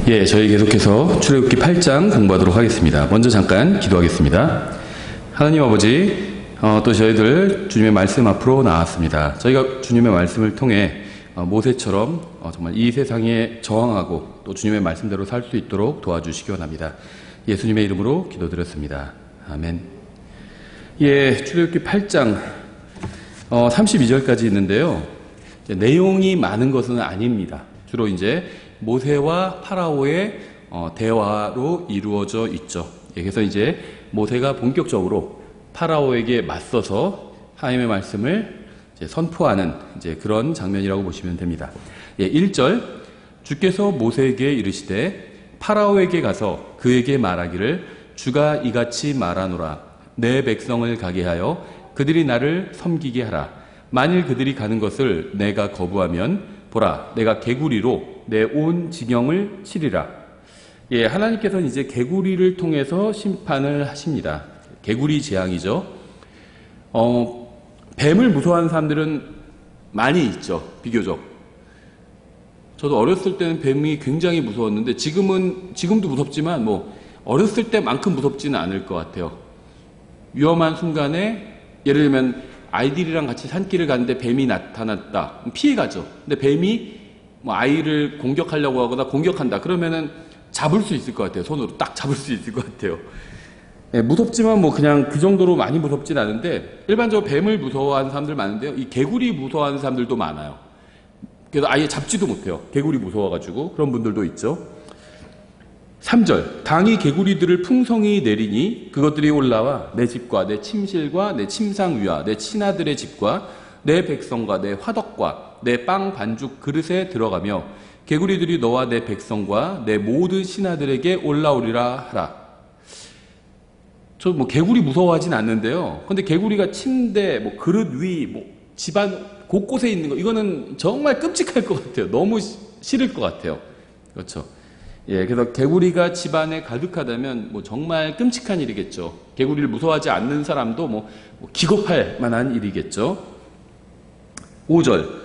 예, 저희 계속해서 출애굽기 8장 공부하도록 하겠습니다. 먼저 잠깐 기도하겠습니다. 하나님 아버지, 또 저희들 주님의 말씀 앞으로 나왔습니다. 저희가 주님의 말씀을 통해 모세처럼 정말 이 세상에 저항하고 또 주님의 말씀대로 살 수 있도록 도와주시기 원합니다. 예수님의 이름으로 기도드렸습니다. 아멘. 예, 출애굽기 8장 32절까지 있는데요. 내용이 많은 것은 아닙니다. 주로 이제 모세와 파라오의 대화로 이루어져 있죠. 그래서 이제 모세가 본격적으로 파라오에게 맞서서 하나님의 말씀을 이제 선포하는 이제 그런 장면이라고 보시면 됩니다. 1절, 주께서 모세에게 이르시되 파라오에게 가서 그에게 말하기를 주가 이같이 말하노라. 내 백성을 가게 하여 그들이 나를 섬기게 하라. 만일 그들이 가는 것을 내가 거부하면 보라, 내가 개구리로 내 온 지경을 치리라. 예, 하나님께서는 이제 개구리를 통해서 심판을 하십니다. 개구리 재앙이죠. 뱀을 무서워하는 사람들은 많이 있죠, 비교적. 저도 어렸을 때는 뱀이 굉장히 무서웠는데 지금도 무섭지만 어렸을 때만큼 무섭지는 않을 것 같아요. 위험한 순간에 예를 들면 아이들이랑 같이 산길을 가는데 뱀이 나타났다. 피해가죠. 근데 뱀이 아이를 공격하려고 하거나 공격한다. 그러면은 잡을 수 있을 것 같아요. 손으로 딱 잡을 수 있을 것 같아요. 네, 무섭지만 그냥 그 정도로 많이 무섭진 않은데 일반적으로 뱀을 무서워하는 사람들 많은데요. 이 개구리 무서워하는 사람들도 많아요. 그래서 아예 잡지도 못해요. 개구리 무서워가지고 그런 분들도 있죠. 3절, 당이 개구리들을 풍성히 내리니 그것들이 올라와 내 집과 내 침실과 내 침상위와 내 친아들의 집과 내 백성과 내 화덕과 내 빵 반죽 그릇에 들어가며 개구리들이 너와 내 백성과 내 모든 신하들에게 올라오리라 하라. 저 개구리 무서워하진 않는데요. 근데 개구리가 침대, 그릇 위, 집안 곳곳에 있는 거, 이거는 정말 끔찍할 것 같아요. 너무 싫을 것 같아요. 그렇죠. 예, 그래서 개구리가 집안에 가득하다면 정말 끔찍한 일이겠죠. 개구리를 무서워하지 않는 사람도 기겁할 만한 일이겠죠. 5절,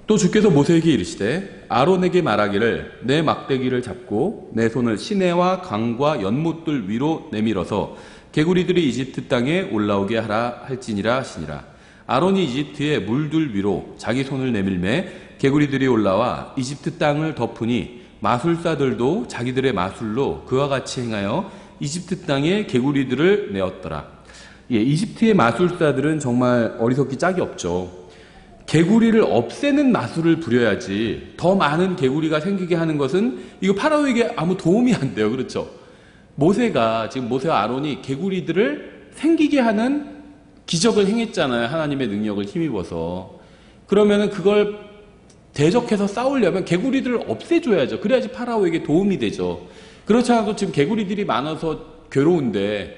또 주께서 모세에게 이르시되 아론에게 말하기를 내 막대기를 잡고 내 손을 시내와 강과 연못들 위로 내밀어서 개구리들이 이집트 땅에 올라오게 하라 할지니라 하시니라. 아론이 이집트의 물들 위로 자기 손을 내밀매 개구리들이 올라와 이집트 땅을 덮으니 마술사들도 자기들의 마술로 그와 같이 행하여 이집트 땅에 개구리들을 내었더라. 예, 이집트의 마술사들은 정말 어리석기 짝이 없죠. 개구리를 없애는 마술을 부려야지 더 많은 개구리가 생기게 하는 것은 이거 파라오에게 아무 도움이 안 돼요. 그렇죠? 지금 모세와 아론이 개구리들을 생기게 하는 기적을 행했잖아요. 하나님의 능력을 힘입어서. 그러면은 그걸 대적해서 싸우려면 개구리들을 없애줘야죠. 그래야지 파라오에게 도움이 되죠. 그렇지 않아도 지금 개구리들이 많아서 괴로운데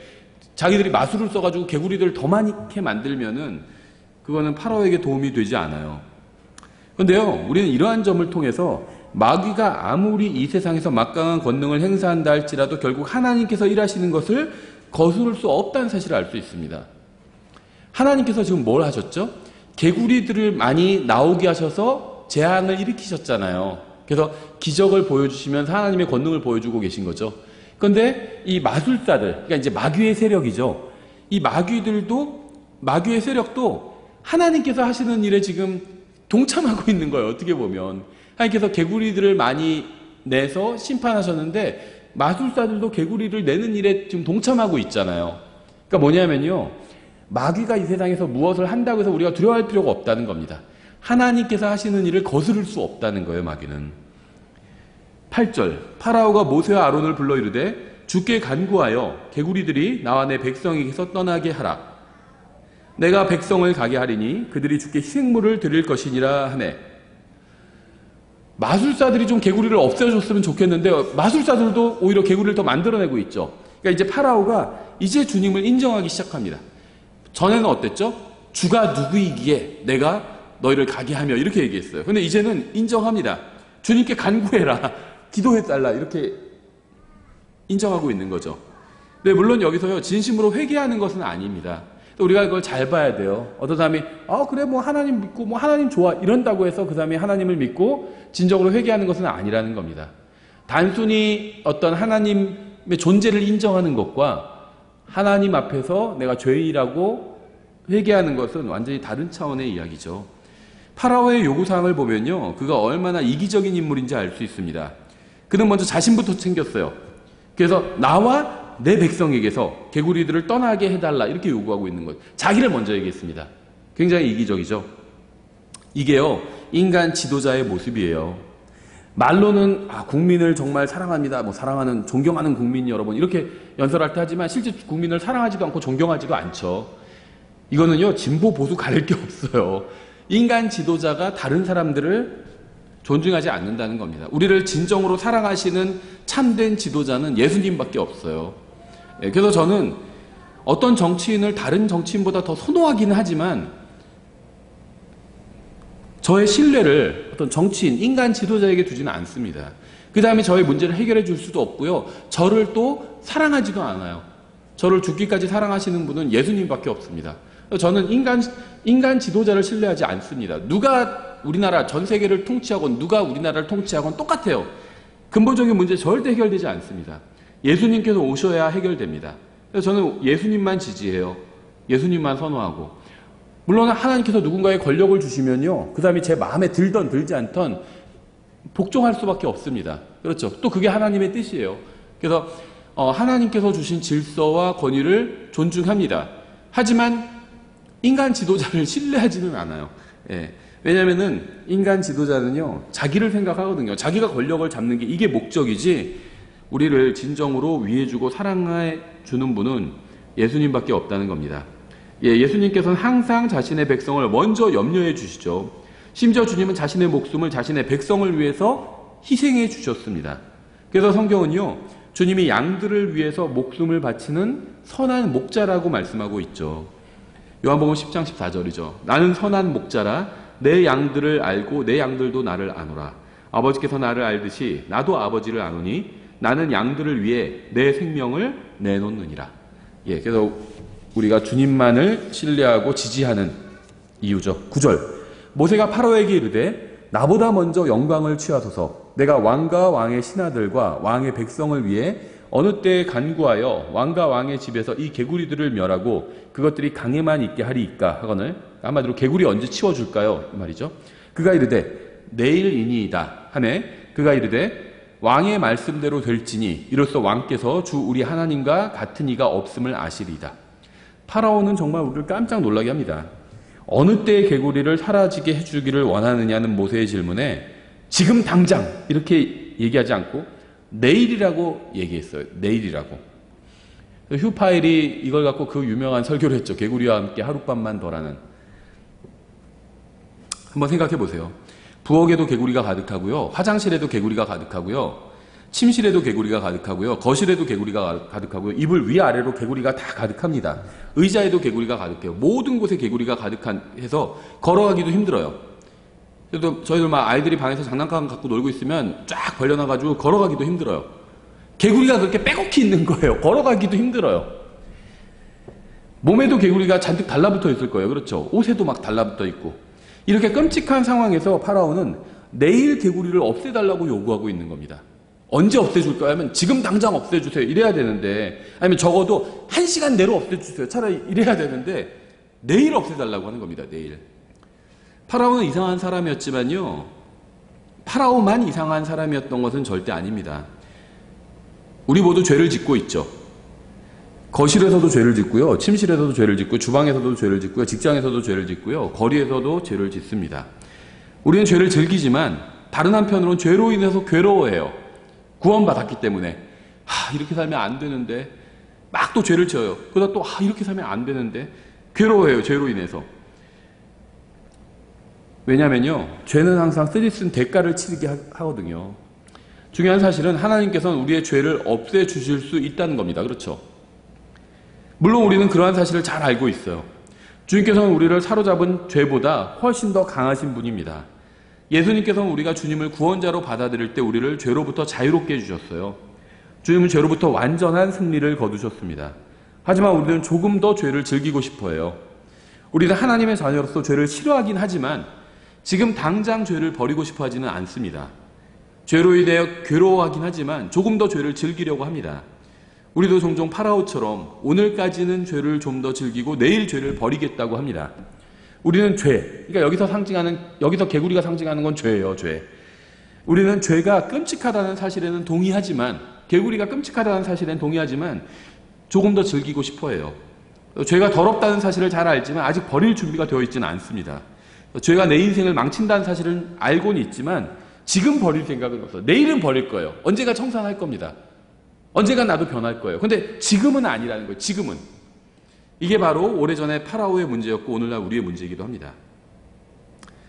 자기들이 마술을 써가지고 개구리들을 더 많게 만들면은 그거는 파라오에게 도움이 되지 않아요. 그런데요, 우리는 이러한 점을 통해서 마귀가 아무리 이 세상에서 막강한 권능을 행사한다 할지라도 결국 하나님께서 일하시는 것을 거스를 수 없다는 사실을 알 수 있습니다. 하나님께서 지금 뭘 하셨죠? 개구리들을 많이 나오게 하셔서 재앙을 일으키셨잖아요. 그래서 기적을 보여주시면서 하나님의 권능을 보여주고 계신 거죠. 그런데 이 마술사들, 그러니까 이제 마귀의 세력이죠. 이 마귀의 세력도 하나님께서 하시는 일에 지금 동참하고 있는 거예요. 어떻게 보면 하나님께서 개구리들을 많이 내서 심판하셨는데 마술사들도 개구리를 내는 일에 지금 동참하고 있잖아요. 그러니까 뭐냐면요, 마귀가 이 세상에서 무엇을 한다고 해서 우리가 두려워할 필요가 없다는 겁니다. 하나님께서 하시는 일을 거스를 수 없다는 거예요, 마귀는. 8절, 파라오가 모세와 아론을 불러 이르되 주께 간구하여 개구리들이 나와 내 백성에게서 떠나게 하라. 내가 백성을 가게 하리니 그들이 주께 희생물을 드릴 것이니라 하네. 마술사들이 좀 개구리를 없애줬으면 좋겠는데 마술사들도 오히려 개구리를 더 만들어내고 있죠. 그러니까 이제 파라오가 이제 주님을 인정하기 시작합니다. 전에는 어땠죠? 주가 누구이기에 내가 너희를 가게 하며 이렇게 얘기했어요. 근데 이제는 인정합니다. 주님께 간구해라, 기도해달라, 이렇게 인정하고 있는 거죠. 네, 물론 여기서요, 진심으로 회개하는 것은 아닙니다. 우리가 이걸 잘 봐야 돼요. 어떤 사람이 그래 하나님 믿고 하나님 좋아 이런다고 해서 그 사람이 하나님을 믿고 진정으로 회개하는 것은 아니라는 겁니다. 단순히 어떤 하나님의 존재를 인정하는 것과 하나님 앞에서 내가 죄인이라고 회개하는 것은 완전히 다른 차원의 이야기죠. 파라오의 요구사항을 보면요, 그가 얼마나 이기적인 인물인지 알 수 있습니다. 그는 먼저 자신부터 챙겼어요. 그래서 나와 내 백성에게서 개구리들을 떠나게 해달라 이렇게 요구하고 있는 거예요. 자기를 먼저 얘기했습니다. 굉장히 이기적이죠. 이게요, 인간 지도자의 모습이에요. 말로는 국민을 정말 사랑합니다, 사랑하는, 존경하는 국민 여러분 이렇게 연설할 때 하지만 실제 국민을 사랑하지도 않고 존경하지도 않죠. 이거는요, 진보 보수 가릴 게 없어요. 인간 지도자가 다른 사람들을 존중하지 않는다는 겁니다. 우리를 진정으로 사랑하시는 참된 지도자는 예수님밖에 없어요. 그래서 저는 어떤 정치인을 다른 정치인보다 더 선호하기는 하지만 저의 신뢰를 어떤 정치인, 인간 지도자에게 두지는 않습니다. 그 다음에 저의 문제를 해결해 줄 수도 없고요. 저를 또 사랑하지도 않아요. 저를 죽기까지 사랑하시는 분은 예수님밖에 없습니다. 저는 인간 지도자를 신뢰하지 않습니다. 누가 우리나라 전 세계를 통치하건 누가 우리나라를 통치하건 똑같아요. 근본적인 문제 절대 해결되지 않습니다. 예수님께서 오셔야 해결됩니다. 그래서 저는 예수님만 지지해요. 예수님만 선호하고. 물론 하나님께서 누군가의 권력을 주시면요, 그 사람이 제 마음에 들던 들지 않던 복종할 수밖에 없습니다. 그렇죠. 또 그게 하나님의 뜻이에요. 그래서 하나님께서 주신 질서와 권위를 존중합니다. 하지만 인간 지도자를 신뢰하지는 않아요. 왜냐면은 인간 지도자는요, 자기를 생각하거든요. 자기가 권력을 잡는 게 이게 목적이지, 우리를 진정으로 위해주고 사랑해주는 분은 예수님밖에 없다는 겁니다. 예수님께서는 항상 자신의 백성을 먼저 염려해 주시죠. 심지어 주님은 자신의 목숨을 자신의 백성을 위해서 희생해 주셨습니다. 그래서 성경은요, 주님이 양들을 위해서 목숨을 바치는 선한 목자라고 말씀하고 있죠. 요한복음 10장 14절이죠. 나는 선한 목자라 내 양들을 알고 내 양들도 나를 아노라. 아버지께서 나를 알듯이 나도 아버지를 아노니 나는 양들을 위해 내 생명을 내놓느니라. 그래서 우리가 주님만을 신뢰하고 지지하는 이유죠. 9절. 모세가 파로에게 이르되 나보다 먼저 영광을 취하소서. 내가 왕과 왕의 신하들과 왕의 백성을 위해 어느 때에 간구하여 왕과 왕의 집에서 이 개구리들을 멸하고 그것들이 강에만 있게 하리이까 하거늘. 한마디로 개구리 언제 치워줄까요? 말이죠. 그가 이르되 내일이니이다 하매 그가 이르되 왕의 말씀대로 될지니 이로써 왕께서 주 우리 하나님과 같은 이가 없음을 아시리이다. 파라오는 정말 우리를 깜짝 놀라게 합니다. 어느 때의 개구리를 사라지게 해주기를 원하느냐는 모세의 질문에 지금 당장 이렇게 얘기하지 않고 내일이라고 얘기했어요. 내일이라고. 휴파일이 이걸 갖고 그 유명한 설교를 했죠. 개구리와 함께 하룻밤만 더라는. 한번 생각해 보세요. 부엌에도 개구리가 가득하고요. 화장실에도 개구리가 가득하고요. 침실에도 개구리가 가득하고요. 거실에도 개구리가 가득하고요. 이불 위아래로 개구리가 다 가득합니다. 의자에도 개구리가 가득해요. 모든 곳에 개구리가 가득해서 걸어가기도 힘들어요. 그래도 저희들 막 아이들이 방에서 장난감 갖고 놀고 있으면 쫙 벌려놔가지고 걸어가기도 힘들어요. 개구리가 그렇게 빼곡히 있는 거예요. 걸어가기도 힘들어요. 몸에도 개구리가 잔뜩 달라붙어 있을 거예요. 그렇죠? 옷에도 막 달라붙어 있고. 이렇게 끔찍한 상황에서 파라오는 내일 개구리를 없애달라고 요구하고 있는 겁니다. 언제 없애줄까요? 하면 지금 당장 없애주세요. 이래야 되는데, 아니면 적어도 1시간 내로 없애주세요. 차라리 이래야 되는데 내일 없애달라고 하는 겁니다. 내일. 파라오는 이상한 사람이었지만요, 파라오만 이상한 사람이었던 것은 절대 아닙니다. 우리 모두 죄를 짓고 있죠. 거실에서도 죄를 짓고요, 침실에서도 죄를 짓고요, 주방에서도 죄를 짓고요, 직장에서도 죄를 짓고요, 거리에서도 죄를 짓습니다. 우리는 죄를 즐기지만 다른 한편으로는 죄로 인해서 괴로워해요. 구원받았기 때문에 이렇게 살면 안 되는데 막 또 죄를 지어요. 그러다 또 이렇게 살면 안 되는데 괴로워해요. 죄로 인해서. 왜냐면요, 죄는 항상 쓰디쓴 대가를 치르게 하거든요. 중요한 사실은 하나님께서는 우리의 죄를 없애주실 수 있다는 겁니다. 그렇죠? 물론 우리는 그러한 사실을 잘 알고 있어요. 주님께서는 우리를 사로잡은 죄보다 훨씬 더 강하신 분입니다. 예수님께서는 우리가 주님을 구원자로 받아들일 때 우리를 죄로부터 자유롭게 해주셨어요. 주님은 죄로부터 완전한 승리를 거두셨습니다. 하지만 우리는 조금 더 죄를 즐기고 싶어 해요. 우리는 하나님의 자녀로서 죄를 싫어하긴 하지만 지금 당장 죄를 버리고 싶어 하지는 않습니다. 죄로 인해 괴로워하긴 하지만 조금 더 죄를 즐기려고 합니다. 우리도 종종 파라오처럼 오늘까지는 죄를 좀 더 즐기고 내일 죄를 버리겠다고 합니다. 우리는 죄, 그러니까 여기서 개구리가 상징하는 건 죄예요, 죄. 우리는 죄가 끔찍하다는 사실에는 동의하지만, 개구리가 끔찍하다는 사실에는 동의하지만 조금 더 즐기고 싶어 해요. 죄가 더럽다는 사실을 잘 알지만 아직 버릴 준비가 되어 있지는 않습니다. 죄가 내 인생을 망친다는 사실은 알고는 있지만 지금 버릴 생각은 없어요. 내일은 버릴 거예요. 언젠가 청산할 겁니다. 언젠가 나도 변할 거예요. 근데 지금은 아니라는 거예요. 지금은. 이게 바로 오래전에 파라오의 문제였고 오늘날 우리의 문제이기도 합니다.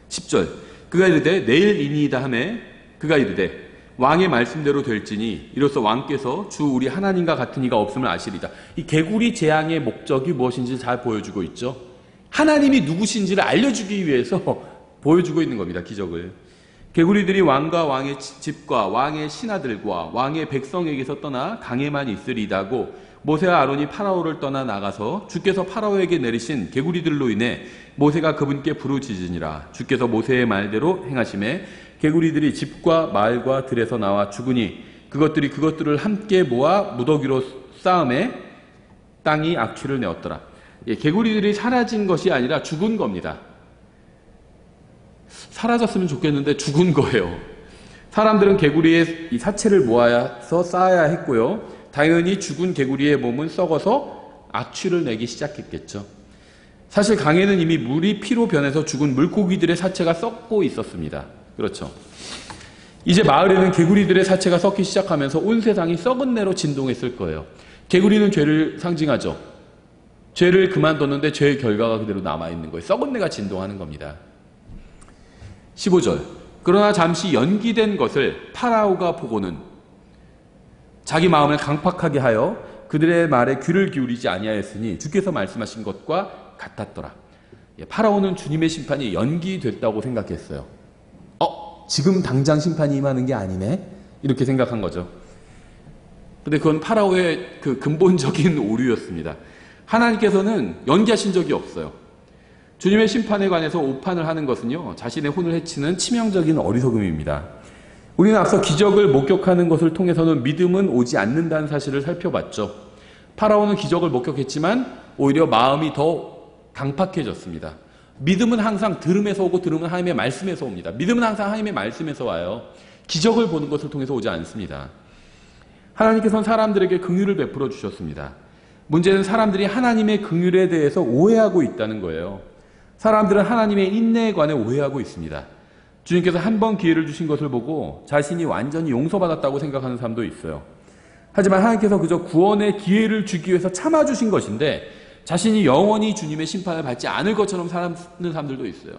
10절 그가 이르되 내일이니이다 하매 그가 이르되 왕의 말씀대로 될지니 이로써 왕께서 주 우리 하나님과 같은 이가 없음을 아시리다. 이 개구리 재앙의 목적이 무엇인지 잘 보여주고 있죠. 하나님이 누구신지를 알려주기 위해서 보여주고 있는 겁니다. 기적을. 개구리들이 왕과 왕의 집과 왕의 신하들과 왕의 백성에게서 떠나 강에만 있으리다고 모세와 아론이 파라오를 떠나 나가서 주께서 파라오에게 내리신 개구리들로 인해 모세가 그분께 부르짖으니라. 주께서 모세의 말대로 행하심에 개구리들이 집과 마을과 들에서 나와 죽으니 그것들을 함께 모아 무더기로 쌓음에 땅이 악취를 내었더라. 개구리들이 사라진 것이 아니라 죽은 겁니다. 사라졌으면 좋겠는데 죽은 거예요. 사람들은 개구리의 이 사체를 모아서 쌓아야 했고요. 당연히 죽은 개구리의 몸은 썩어서 악취를 내기 시작했겠죠. 사실 강에는 이미 물이 피로 변해서 죽은 물고기들의 사체가 썩고 있었습니다. 그렇죠. 이제 마을에는 개구리들의 사체가 썩기 시작하면서 온 세상이 썩은 내로 진동했을 거예요. 개구리는 죄를 상징하죠. 죄를 그만뒀는데 죄의 결과가 그대로 남아있는 거예요. 썩은 내가 진동하는 겁니다. 15절 그러나 잠시 연기된 것을 파라오가 보고는 자기 마음을 강팍하게 하여 그들의 말에 귀를 기울이지 아니하였으니 주께서 말씀하신 것과 같았더라. 파라오는 주님의 심판이 연기됐다고 생각했어요. 지금 당장 심판이 임하는 게 아니네? 이렇게 생각한 거죠. 근데 그건 파라오의 그 근본적인 오류였습니다. 하나님께서는 연기하신 적이 없어요. 주님의 심판에 관해서 오판을 하는 것은요, 자신의 혼을 해치는 치명적인 어리석음입니다. 우리는 앞서 기적을 목격하는 것을 통해서는 믿음은 오지 않는다는 사실을 살펴봤죠. 파라오는 기적을 목격했지만 오히려 마음이 더 강팍해졌습니다. 믿음은 항상 들음에서 오고 들음은 하나님의 말씀에서 옵니다. 믿음은 항상 하나님의 말씀에서 와요. 기적을 보는 것을 통해서 오지 않습니다. 하나님께서는 사람들에게 긍휼을 베풀어 주셨습니다. 문제는 사람들이 하나님의 긍휼에 대해서 오해하고 있다는 거예요. 사람들은 하나님의 인내에 관해 오해하고 있습니다. 주님께서 한 번 기회를 주신 것을 보고 자신이 완전히 용서받았다고 생각하는 사람도 있어요. 하지만 하나님께서 그저 구원의 기회를 주기 위해서 참아주신 것인데 자신이 영원히 주님의 심판을 받지 않을 것처럼 사는 사람들도 있어요.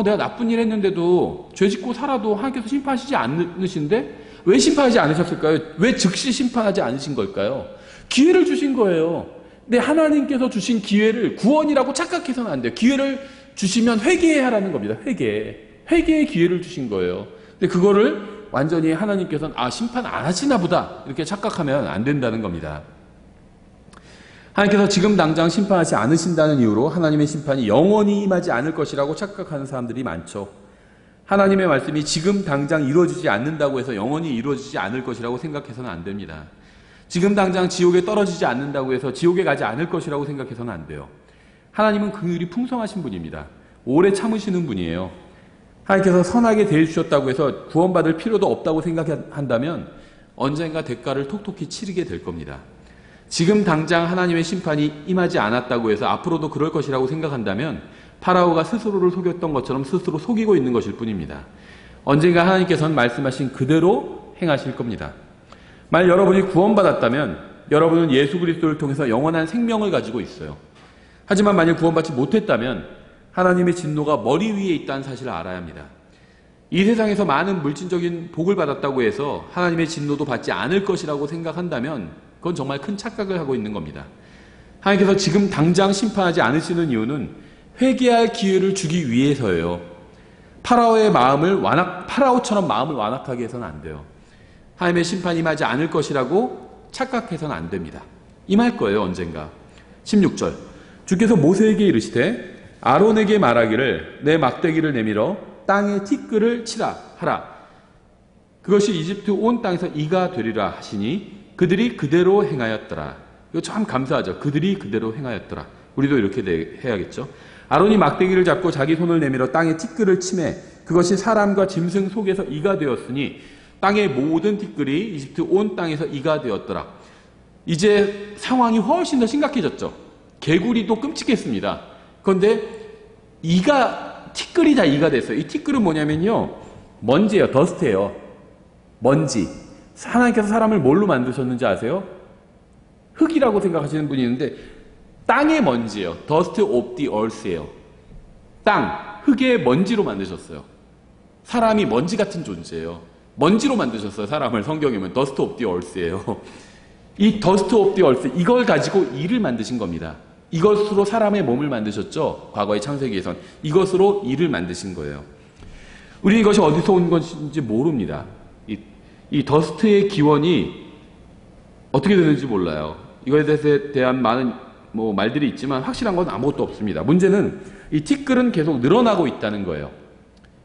내가 나쁜 일 했는데도 죄 짓고 살아도 하나님께서 심판하시지 않으신데 왜 심판하지 않으셨을까요? 왜 즉시 심판하지 않으신 걸까요? 기회를 주신 거예요. 근데 하나님께서 주신 기회를 구원이라고 착각해서는 안 돼요. 기회를 주시면 회개해야 하라는 겁니다. 회개의 기회를 주신 거예요. 근데 그거를 완전히 하나님께서는 심판 안 하시나 보다 이렇게 착각하면 안 된다는 겁니다. 하나님께서 지금 당장 심판하지 않으신다는 이유로 하나님의 심판이 영원히 임하지 않을 것이라고 착각하는 사람들이 많죠. 하나님의 말씀이 지금 당장 이루어지지 않는다고 해서 영원히 이루어지지 않을 것이라고 생각해서는 안 됩니다. 지금 당장 지옥에 떨어지지 않는다고 해서 지옥에 가지 않을 것이라고 생각해서는 안 돼요. 하나님은 긍휼이 풍성하신 분입니다. 오래 참으시는 분이에요. 하나님께서 선하게 대해주셨다고 해서 구원받을 필요도 없다고 생각한다면 언젠가 대가를 톡톡히 치르게 될 겁니다. 지금 당장 하나님의 심판이 임하지 않았다고 해서 앞으로도 그럴 것이라고 생각한다면 파라오가 스스로를 속였던 것처럼 스스로 속이고 있는 것일 뿐입니다. 언젠가 하나님께서는 말씀하신 그대로 행하실 겁니다. 만약 여러분이 구원받았다면 여러분은 예수 그리스도를 통해서 영원한 생명을 가지고 있어요. 하지만 만약 구원받지 못했다면 하나님의 진노가 머리 위에 있다는 사실을 알아야 합니다. 이 세상에서 많은 물질적인 복을 받았다고 해서 하나님의 진노도 받지 않을 것이라고 생각한다면 그건 정말 큰 착각을 하고 있는 겁니다. 하나님께서 지금 당장 심판하지 않으시는 이유는 회개할 기회를 주기 위해서예요. 파라오처럼 마음을 완악하게 해서는 안 돼요. 하나님의 심판이 임하지 않을 것이라고 착각해서는 안 됩니다. 임할 거예요, 언젠가. 16절 주께서 모세에게 이르시되 아론에게 말하기를 내 막대기를 내밀어 땅에 티끌을 치라 하라. 그것이 이집트 온 땅에서 이가 되리라 하시니 그들이 그대로 행하였더라. 이거 참 감사하죠. 그들이 그대로 행하였더라. 우리도 이렇게 해야겠죠. 아론이 막대기를 잡고 자기 손을 내밀어 땅에 티끌을 치매 그것이 사람과 짐승 속에서 이가 되었으니 땅의 모든 티끌이 이집트 온 땅에서 이가 되었더라. 이제 상황이 훨씬 더 심각해졌죠. 개구리도 끔찍했습니다. 그런데 티끌이 다 이가 됐어요. 이 티끌은 뭐냐면요, 먼지예요. 더스트예요. 먼지. 하나님께서 사람을 뭘로 만드셨는지 아세요? 흙이라고 생각하시는 분이 있는데 땅의 먼지예요. Dust of the earth예요. 땅, 흙의 먼지로 만드셨어요. 사람이 먼지 같은 존재예요. 먼지로 만드셨어요. 사람을. 성경이면 Dust of the earth예요. 이 Dust of the earth, 이걸 가지고 일을 만드신 겁니다. 이것으로 사람의 몸을 만드셨죠. 과거의 창세기에선. 이것으로 일을 만드신 거예요. 우리 이것이 어디서 온 것인지 모릅니다. 이 더스트의 기원이 어떻게 되는지 몰라요. 이거에 대한 많은 말들이 있지만 확실한 건 아무것도 없습니다. 문제는 이 티끌은 계속 늘어나고 있다는 거예요.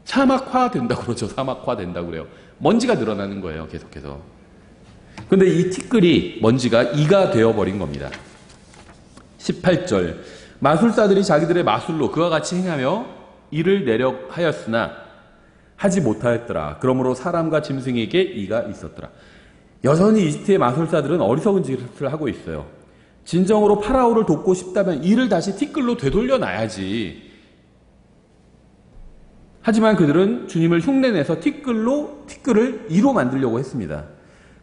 사막화 된다고 그러죠. 사막화 된다고 그래요. 먼지가 늘어나는 거예요. 계속해서. 근데 이 티끌이 먼지가 이가 되어버린 겁니다. 18절 마술사들이 자기들의 마술로 그와 같이 행하며 이를 내려하였으나 하지 못하였더라. 그러므로 사람과 짐승에게 이가 있었더라. 여전히 이집트의 마술사들은 어리석은 짓을 하고 있어요. 진정으로 파라오를 돕고 싶다면 이를 다시 티끌로 되돌려 놔야지. 하지만 그들은 주님을 흉내내서 티끌을 이로 만들려고 했습니다.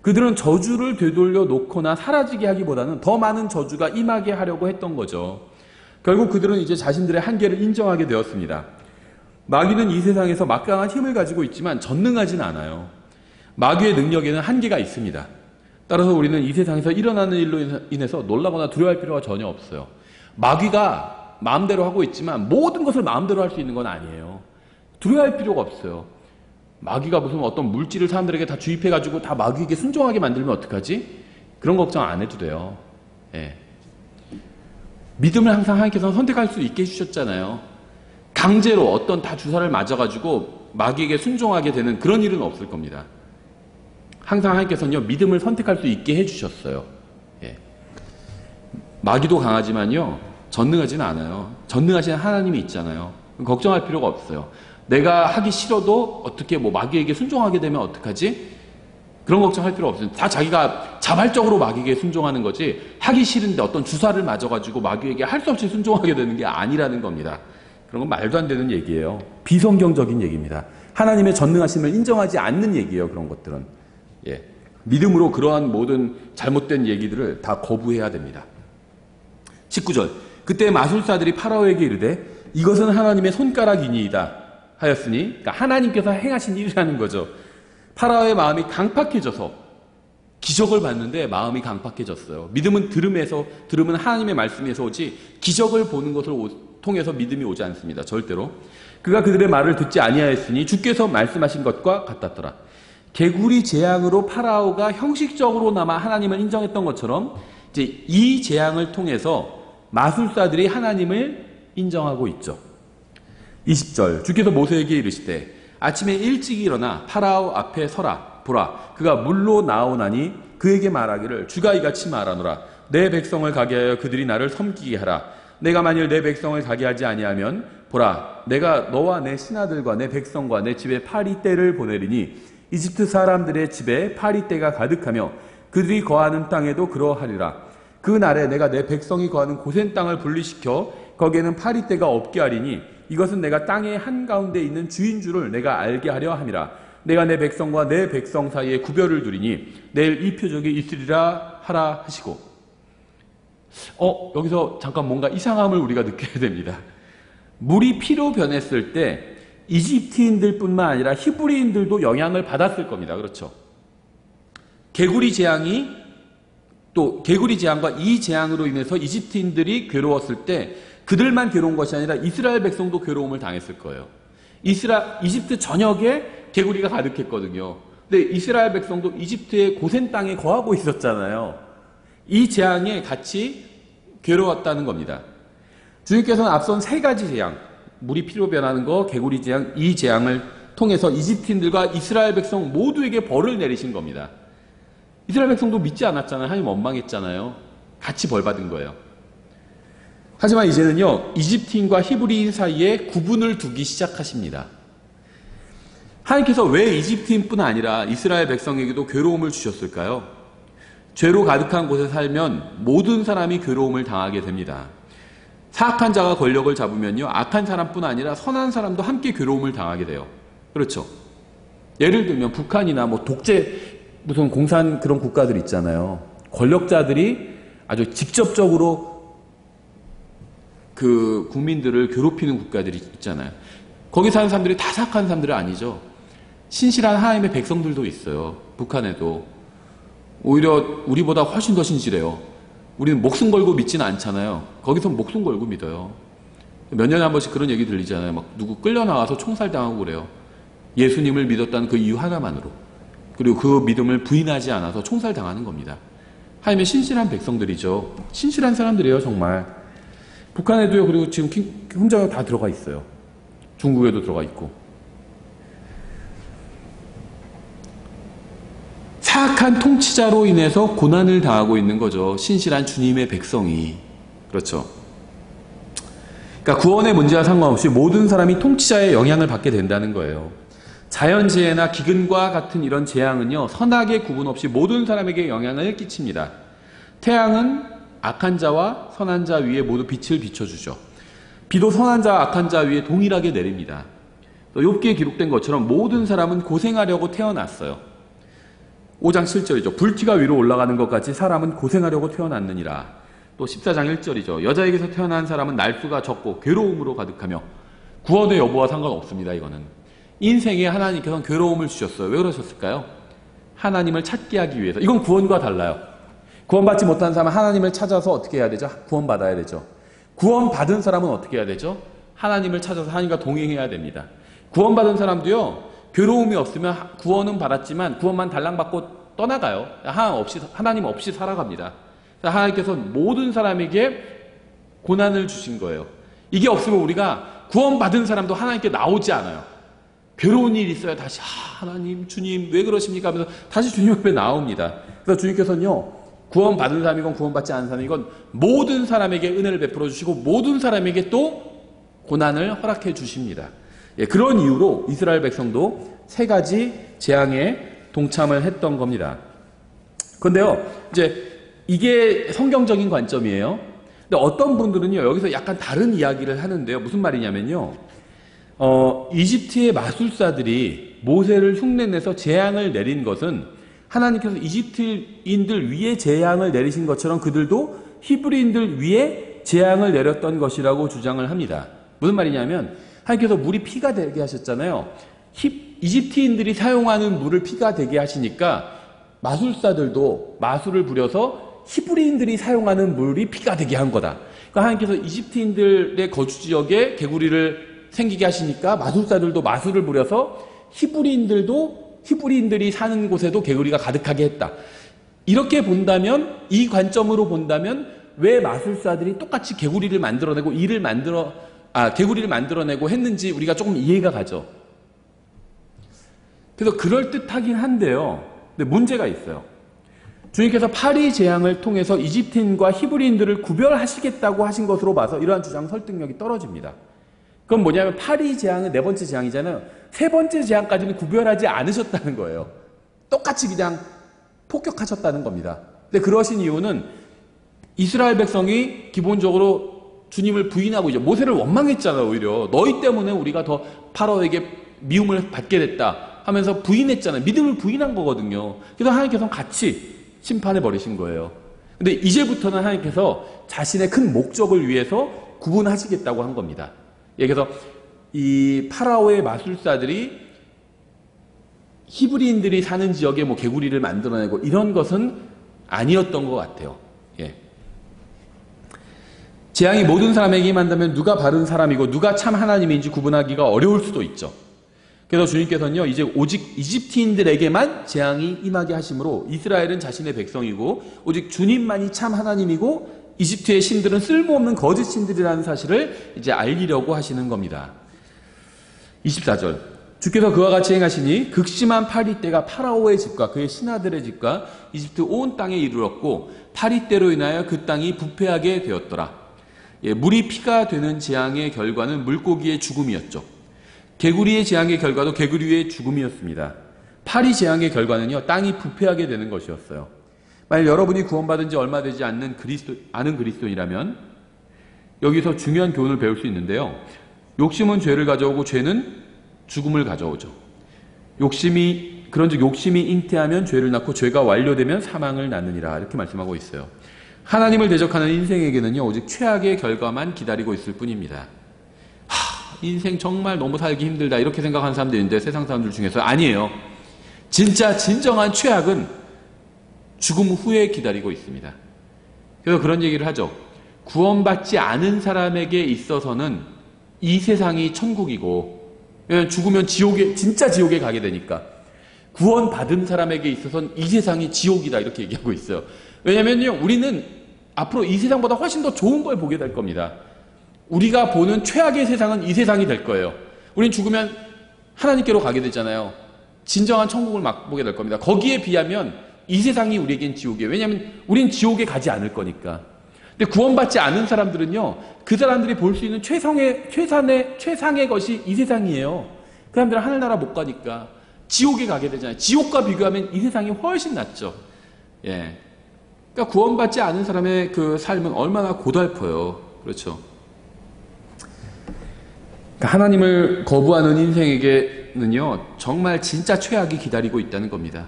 그들은 저주를 되돌려 놓거나 사라지게 하기보다는 더 많은 저주가 임하게 하려고 했던 거죠. 결국 그들은 이제 자신들의 한계를 인정하게 되었습니다. 마귀는 이 세상에서 막강한 힘을 가지고 있지만 전능하진 않아요. 마귀의 능력에는 한계가 있습니다. 따라서 우리는 이 세상에서 일어나는 일로 인해서 놀라거나 두려워할 필요가 전혀 없어요. 마귀가 마음대로 하고 있지만 모든 것을 마음대로 할 수 있는 건 아니에요. 두려워할 필요가 없어요. 마귀가 무슨 어떤 물질을 사람들에게 다 주입해가지고 다 마귀에게 순종하게 만들면 어떡하지? 그런 걱정 안 해도 돼요. 예. 믿음을 항상 하나님께서 선택할 수 있게 해주셨잖아요. 강제로 어떤 다 주사를 맞아가지고 마귀에게 순종하게 되는 그런 일은 없을 겁니다. 항상 하나님께서는요, 믿음을 선택할 수 있게 해주셨어요. 예. 마귀도 강하지만요, 전능하지는 않아요. 전능하신 하나님이 있잖아요. 걱정할 필요가 없어요. 내가 하기 싫어도 어떻게 마귀에게 순종하게 되면 어떡하지? 그런 걱정할 필요 없어요. 다 자기가 자발적으로 마귀에게 순종하는 거지, 하기 싫은데 어떤 주사를 맞아가지고 마귀에게 할 수 없이 순종하게 되는 게 아니라는 겁니다. 그런 건 말도 안 되는 얘기예요. 비성경적인 얘기입니다. 하나님의 전능하심을 인정하지 않는 얘기예요. 그런 것들은. 예. 믿음으로 그러한 모든 잘못된 얘기들을 다 거부해야 됩니다. 19절 그때 마술사들이 파라오에게 이르되 이것은 하나님의 손가락이니이다 하였으니, 그러니까 하나님께서 행하신 일이라는 거죠. 파라오의 마음이 강팍해져서 기적을 봤는데 마음이 강팍해졌어요. 믿음은 들음은 하나님의 말씀에서 오지 기적을 보는 것을 통해서 믿음이 오지 않습니다. 절대로. 그가 그들의 말을 듣지 아니하였으니 주께서 말씀하신 것과 같았더라. 개구리 재앙으로 파라오가 형식적으로나마 하나님을 인정했던 것처럼 이제 이 재앙을 통해서 마술사들이 하나님을 인정하고 있죠. 20절 주께서 모세에게 이르시되 아침에 일찍 일어나 파라오 앞에 서라. 보라 그가 물로 나오나니 그에게 말하기를 주가 이같이 말하노라. 내 백성을 가게 하여 그들이 나를 섬기게 하라. 내가 만일 내 백성을 가게 하지 아니하면 보라 내가 너와 내 신하들과 내 백성과 내 집에 파리떼를 보내리니 이집트 사람들의 집에 파리떼가 가득하며 그들이 거하는 땅에도 그러하리라. 그 날에 내가 내 백성이 거하는 고센 땅을 분리시켜 거기에는 파리떼가 없게 하리니 이것은 내가 땅의 한가운데 있는 주인 줄을 내가 알게 하려 함이라. 내가 내 백성과 내 백성 사이에 구별을 두리니 내일 이 표적이 있으리라 하라 하시고. 여기서 잠깐 뭔가 이상함을 우리가 느껴야 됩니다. 물이 피로 변했을 때 이집트인들 뿐만 아니라 히브리인들도 영향을 받았을 겁니다. 그렇죠? 개구리 재앙과 이 재앙으로 인해서 이집트인들이 괴로웠을 때 그들만 괴로운 것이 아니라 이스라엘 백성도 괴로움을 당했을 거예요. 이집트 전역에 개구리가 가득했거든요. 근데 이스라엘 백성도 이집트의 고센 땅에 거하고 있었잖아요. 이 재앙에 같이 괴로웠다는 겁니다. 주님께서는 앞선 세 가지 재앙, 물이 피로 변하는 거, 개구리 재앙, 이 재앙을 통해서 이집트인들과 이스라엘 백성 모두에게 벌을 내리신 겁니다. 이스라엘 백성도 믿지 않았잖아요. 하나님 원망했잖아요. 같이 벌 받은 거예요. 하지만 이제는요, 이집트인과 히브리인 사이에 구분을 두기 시작하십니다. 하나님께서 왜 이집트인뿐 아니라 이스라엘 백성에게도 괴로움을 주셨을까요? 죄로 가득한 곳에 살면 모든 사람이 괴로움을 당하게 됩니다. 사악한 자가 권력을 잡으면요, 악한 사람뿐 아니라 선한 사람도 함께 괴로움을 당하게 돼요. 그렇죠? 예를 들면 북한이나 뭐 독재 무슨 공산 그런 국가들 있잖아요. 권력자들이 아주 직접적으로 그 국민들을 괴롭히는 국가들이 있잖아요. 거기 사는 사람들이 다 사악한 사람들은 아니죠. 신실한 하나님의 백성들도 있어요. 북한에도. 오히려 우리보다 훨씬 더 신실해요. 우리는 목숨 걸고 믿지는 않잖아요. 거기서 목숨 걸고 믿어요. 몇 년에 한 번씩 그런 얘기 들리잖아요. 막 누구 끌려나와서 총살당하고 그래요. 예수님을 믿었다는 그 이유 하나만으로. 그리고 그 믿음을 부인하지 않아서 총살당하는 겁니다. 하나님의 신실한 백성들이죠. 신실한 사람들이에요, 정말. 북한에도요, 그리고 지금 혼자 다 들어가 있어요. 중국에도 들어가 있고. 사악한 통치자로 인해서 고난을 당하고 있는 거죠. 신실한 주님의 백성이. 그렇죠. 그러니까 구원의 문제와 상관없이 모든 사람이 통치자의 영향을 받게 된다는 거예요. 자연재해나 기근과 같은 이런 재앙은요, 선악의 구분 없이 모든 사람에게 영향을 끼칩니다. 태양은 악한 자와 선한 자 위에 모두 빛을 비춰주죠. 비도 선한 자와 악한 자 위에 동일하게 내립니다. 욥기에 기록된 것처럼 모든 사람은 고생하려고 태어났어요. 5장 7절이죠. 불티가 위로 올라가는 것 같이 사람은 고생하려고 태어났느니라. 또 14장 1절이죠. 여자에게서 태어난 사람은 날수가 적고 괴로움으로 가득하며. 구원의 여부와 상관없습니다. 이거는 인생에 하나님께서는 괴로움을 주셨어요. 왜 그러셨을까요? 하나님을 찾게 하기 위해서. 이건 구원과 달라요. 구원받지 못한 사람은 하나님을 찾아서 어떻게 해야 되죠? 구원받아야 되죠. 구원받은 사람은 어떻게 해야 되죠? 하나님을 찾아서 하나님과 동행해야 됩니다. 구원받은 사람도요, 괴로움이 없으면 구원은 받았지만 구원만 달랑받고 떠나가요. 하나님 없이 살아갑니다. 하나님께서 모든 사람에게 고난을 주신 거예요. 이게 없으면 우리가 구원받은 사람도 하나님께 나오지 않아요. 괴로운 일이 있어야 다시 하나님, 주님 왜 그러십니까? 하면서 다시 주님 옆에 나옵니다. 그래서 주님께서는요, 구원받은 사람이건 구원받지 않은 사람이건 모든 사람에게 은혜를 베풀어 주시고 모든 사람에게 또 고난을 허락해 주십니다. 예, 그런 이유로 이스라엘 백성도 3가지 재앙에 동참을 했던 겁니다. 그런데요, 이제 이게 성경적인 관점이에요. 근데 어떤 분들은요, 여기서 약간 다른 이야기를 하는데요. 무슨 말이냐면요, 이집트의 마술사들이 모세를 흉내내서 재앙을 내린 것은 하나님께서 이집트인들 위에 재앙을 내리신 것처럼 그들도 히브리인들 위에 재앙을 내렸던 것이라고 주장을 합니다. 무슨 말이냐면 하나님께서 물이 피가 되게 하셨잖아요. 이집트인들이 사용하는 물을 피가 되게 하시니까 마술사들도 마술을 부려서 히브리인들이 사용하는 물이 피가 되게 한 거다. 그러니까 하나님께서 이집트인들의 거주 지역에 개구리를 생기게 하시니까 마술사들도 마술을 부려서 히브리인들이 사는 곳에도 개구리가 가득하게 했다. 이렇게 본다면, 이 관점으로 본다면 왜 마술사들이 똑같이 개구리를 만들어내고 개구리를 만들어내고 했는지 우리가 조금 이해가 가죠. 그래서 그럴듯하긴 한데요. 근데 문제가 있어요. 주님께서 파리 재앙을 통해서 이집트인과 히브리인들을 구별하시겠다고 하신 것으로 봐서 이러한 주장 설득력이 떨어집니다. 그건 뭐냐면 파리 재앙은 4번째 재앙이잖아요. 3번째 재앙까지는 구별하지 않으셨다는 거예요. 똑같이 그냥 폭격하셨다는 겁니다. 근데 그러신 이유는 이스라엘 백성이 기본적으로 주님을 부인하고 이제 모세를 원망했잖아요. 오히려 너희 때문에 우리가 더 파라오에게 미움을 받게 됐다 하면서 부인했잖아요. 믿음을 부인한 거거든요. 그래서 하나님께서는 같이 심판해 버리신 거예요. 근데 이제부터는 하나님께서 자신의 큰 목적을 위해서 구분하시겠다고 한 겁니다. 그래서 이 파라오의 마술사들이 히브리인들이 사는 지역에 뭐 개구리를 만들어내고 이런 것은 아니었던 것 같아요. 예. 재앙이 모든 사람에게 임한다면 누가 바른 사람이고 누가 참 하나님인지 구분하기가 어려울 수도 있죠. 그래서 주님께서는요, 이제 오직 이집트인들에게만 재앙이 임하게 하심으로 이스라엘은 자신의 백성이고 오직 주님만이 참 하나님이고 이집트의 신들은 쓸모없는 거짓 신들이라는 사실을 이제 알리려고 하시는 겁니다. 24절. 주께서 그와 같이 행하시니 극심한 파리떼가 파라오의 집과 그의 신하들의 집과 이집트 온 땅에 이르렀고 파리떼로 인하여 그 땅이 부패하게 되었더라. 물이 피가 되는 재앙의 결과는 물고기의 죽음이었죠. 개구리의 재앙의 결과도 개구리의 죽음이었습니다. 파리 재앙의 결과는요, 땅이 부패하게 되는 것이었어요. 만약 여러분이 구원받은 지 얼마 되지 않는 아는 그리스도인이라면 여기서 중요한 교훈을 배울 수 있는데요. 욕심은 죄를 가져오고 죄는 죽음을 가져오죠. 그런즉 욕심이 잉태하면 죄를 낳고 죄가 완료되면 사망을 낳느니라 이렇게 말씀하고 있어요. 하나님을 대적하는 인생에게는요, 오직 최악의 결과만 기다리고 있을 뿐입니다. 인생 정말 너무 살기 힘들다 이렇게 생각하는 사람들이 있는데 세상 사람들 중에서 아니에요. 진정한 최악은 죽음 후에 기다리고 있습니다. 그래서 그런 얘기를 하죠. 구원받지 않은 사람에게 있어서는 이 세상이 천국이고, 왜냐하면 죽으면 진짜 지옥에 가게 되니까. 구원받은 사람에게 있어서는 이 세상이 지옥이다 이렇게 얘기하고 있어요. 왜냐면요, 우리는 앞으로 이 세상보다 훨씬 더 좋은 걸 보게 될 겁니다. 우리가 보는 최악의 세상은 이 세상이 될 거예요. 우린 죽으면 하나님께로 가게 되잖아요. 진정한 천국을 맛보게 될 겁니다. 거기에 비하면 이 세상이 우리에겐 지옥이에요. 왜냐하면 우린 지옥에 가지 않을 거니까. 근데 구원받지 않은 사람들은요, 그 사람들이 볼 수 있는 최상의 것이 이 세상이에요. 그 사람들은 하늘나라 못 가니까 지옥에 가게 되잖아요. 지옥과 비교하면 이 세상이 훨씬 낫죠. 예. 그러니까 구원받지 않은 사람의 그 삶은 얼마나 고달퍼요. 그렇죠. 그러니까 하나님을 거부하는 인생에게는요, 정말 진짜 최악이 기다리고 있다는 겁니다.